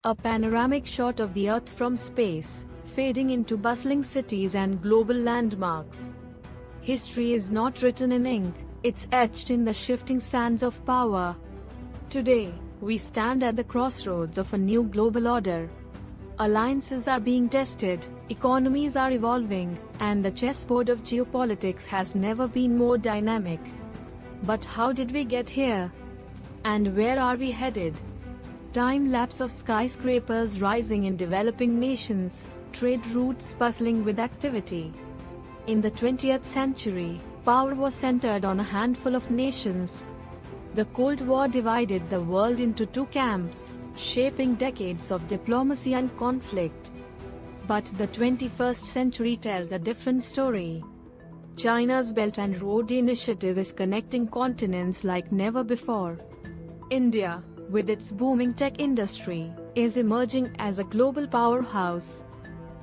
A panoramic shot of the Earth from space, fading into bustling cities and global landmarks. History is not written in ink, it's etched in the shifting sands of power. Today, we stand at the crossroads of a new global order. Alliances are being tested, economies are evolving, and the chessboard of geopolitics has never been more dynamic. But how did we get here? And where are we headed? Time-lapse of skyscrapers rising in developing nations, trade routes bustling with activity. In the 20th century, power was centered on a handful of nations. The Cold War divided the world into two camps, shaping decades of diplomacy and conflict. But the 21st century tells a different story. China's Belt and Road Initiative is connecting continents like never before. India, with its booming tech industry, is emerging as a global powerhouse.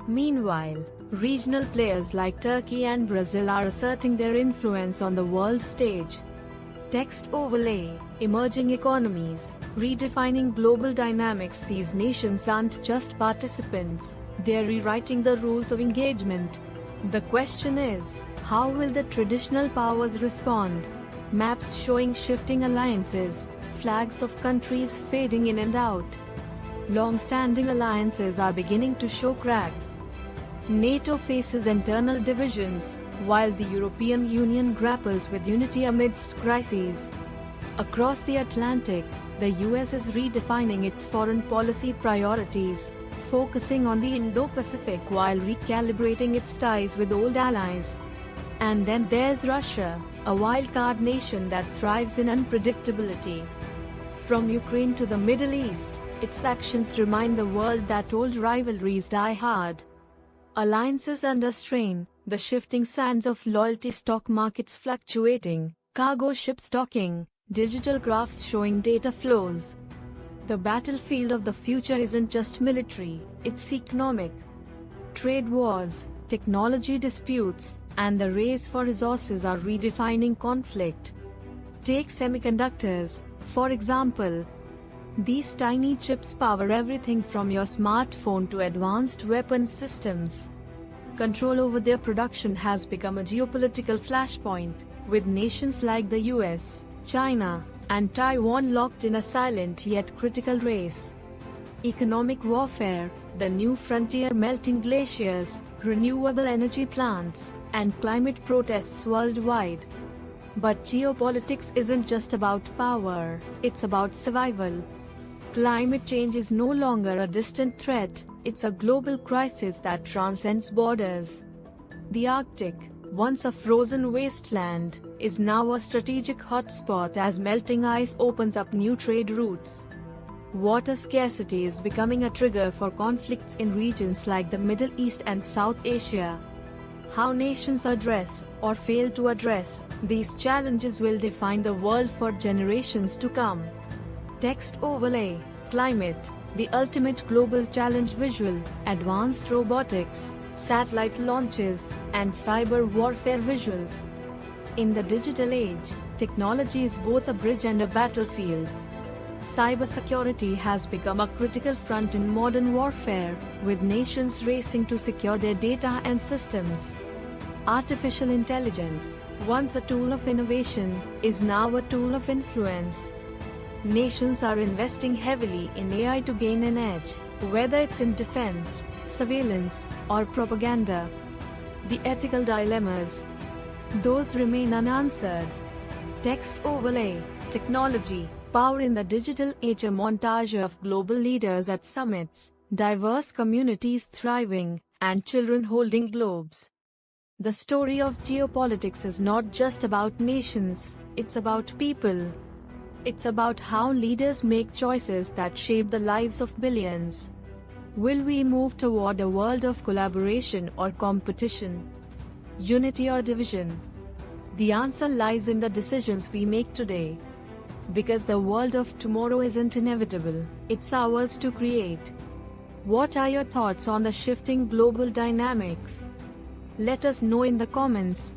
Meanwhile, regional players like Turkey and Brazil are asserting their influence on the world stage. Text overlay, emerging economies, redefining global dynamics. These nations aren't just participants, they're rewriting the rules of engagement. The question is, how will the traditional powers respond? Maps showing shifting alliances, flags of countries fading in and out. Long-standing alliances are beginning to show cracks. NATO faces internal divisions, while the European Union grapples with unity amidst crises. Across the Atlantic, the US is redefining its foreign policy priorities, focusing on the Indo-Pacific while recalibrating its ties with old allies. And then there's Russia, a wild-card nation that thrives in unpredictability. From Ukraine to the Middle East, its actions remind the world that old rivalries die hard. Alliances under strain, the shifting sands of loyalty, stock markets fluctuating, cargo ships docking, digital graphs showing data flows. The battlefield of the future isn't just military, it's economic. Trade wars, technology disputes, and the race for resources are redefining conflict. Take semiconductors, for example. These tiny chips power everything from your smartphone to advanced weapons systems. Control over their production has become a geopolitical flashpoint, with nations like the US, China, and Taiwan locked in a silent yet critical race. Economic warfare, the new frontier, melting glaciers, renewable energy plants, and climate protests worldwide. But geopolitics isn't just about power, it's about survival. Climate change is no longer a distant threat, it's a global crisis that transcends borders. The Arctic, once a frozen wasteland, is now a strategic hotspot as melting ice opens up new trade routes. Water scarcity is becoming a trigger for conflicts in regions like the Middle East and South Asia. How nations address, or fail to address, these challenges will define the world for generations to come. Text overlay, climate, the ultimate global challenge. Visual, advanced robotics, satellite launches, and cyber warfare visuals. In the digital age, technology is both a bridge and a battlefield. Cybersecurity has become a critical front in modern warfare, with nations racing to secure their data and systems. Artificial intelligence, once a tool of innovation, is now a tool of influence. Nations are investing heavily in AI to gain an edge, whether it's in defense, surveillance, or propaganda. The ethical dilemmas, those remain unanswered. Text overlay, technology, power in the digital age. A montage of global leaders at summits, diverse communities thriving, and children holding globes. The story of geopolitics is not just about nations, it's about people. It's about how leaders make choices that shape the lives of billions. Will we move toward a world of collaboration or competition? Unity or division? The answer lies in the decisions we make today. Because the world of tomorrow isn't inevitable, it's ours to create. What are your thoughts on the shifting global dynamics? Let us know in the comments.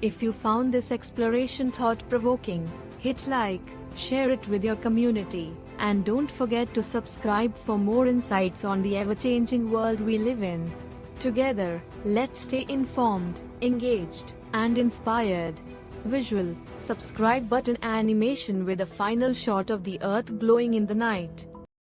If you found this exploration thought-provoking, hit like, share it with your community, And don't forget to subscribe for more insights on the ever-changing world we live in. Together, let's stay informed, engaged, and inspired. Visual, subscribe button animation with a final shot of the Earth glowing in the night.